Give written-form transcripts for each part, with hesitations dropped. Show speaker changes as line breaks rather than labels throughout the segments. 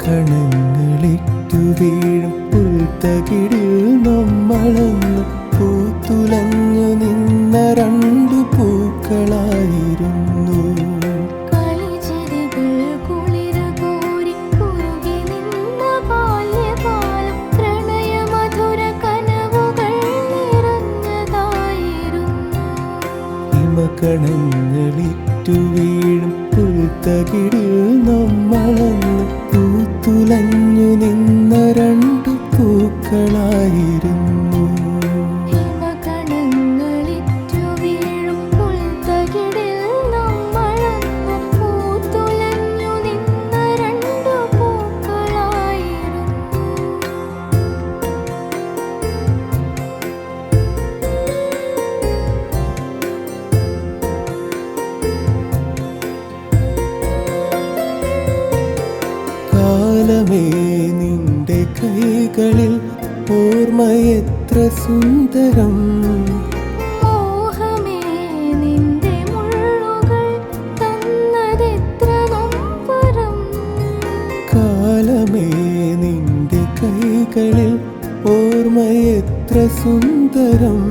ഹിമകണങ്ങളിറ്റു വീഴും പുൽത്തകിടിൽ നമ്മളന്ന് പൂത്തുലഞ്ഞു നിന്ന രണ്ടു പൂക്കളായിരുന്നു. ഹിമകണങ്ങളിറ്റു വീഴും പുൽത്തകിടിൽ നമ്മളന്ന് പൂത്തുലഞ്ഞു നിന്ന രണ്ടു പൂക്കളായിരുന്നു. കാലമേ നിന്റെ കൈകളിൽ ഓർമ്മയെത്ര സുന്ദരം.
മോഹമേ നിന്റെ മുള്ളുകൾ തന്നതെത്ര നൊമ്പരം.
കാലമേ നിന്റെ കൈകളിൽ ഓർമ്മയെത്ര സുന്ദരം.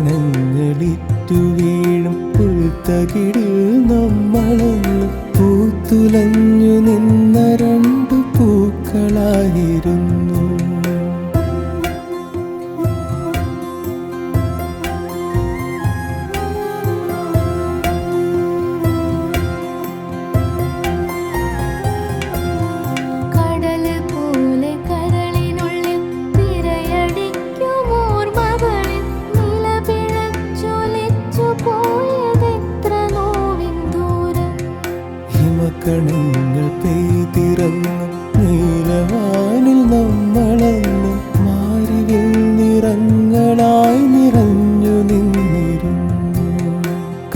ഹിമകണങ്ങളിറ്റു വീഴും പുൽത്തകിടിൽ നമ്മളന്ന് പൂത്തുലഞ്ഞു നിന്ന രണ്ടു പൂക്കളായിരുന്നു. ഹിമകണങ്ങൾ പെയ്തിറങ്ങും നീലവാനിൽ നമ്മളന്ന് മാരിവിൽ നിറങ്ങളായി നിറഞ്ഞു നിന്നിരുന്നു.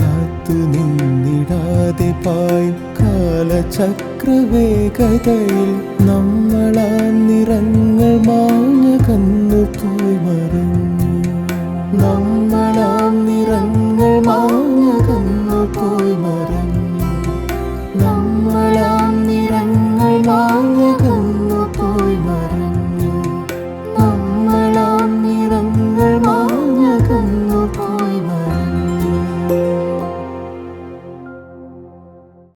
കാത്തു നിന്നിടാതെ പായും കാലചക്രവേഗതയിൽ നമ്മളാ നിറങ്ങൾ മാഞ്ഞകന്നു പോയി മറഞ്ഞു.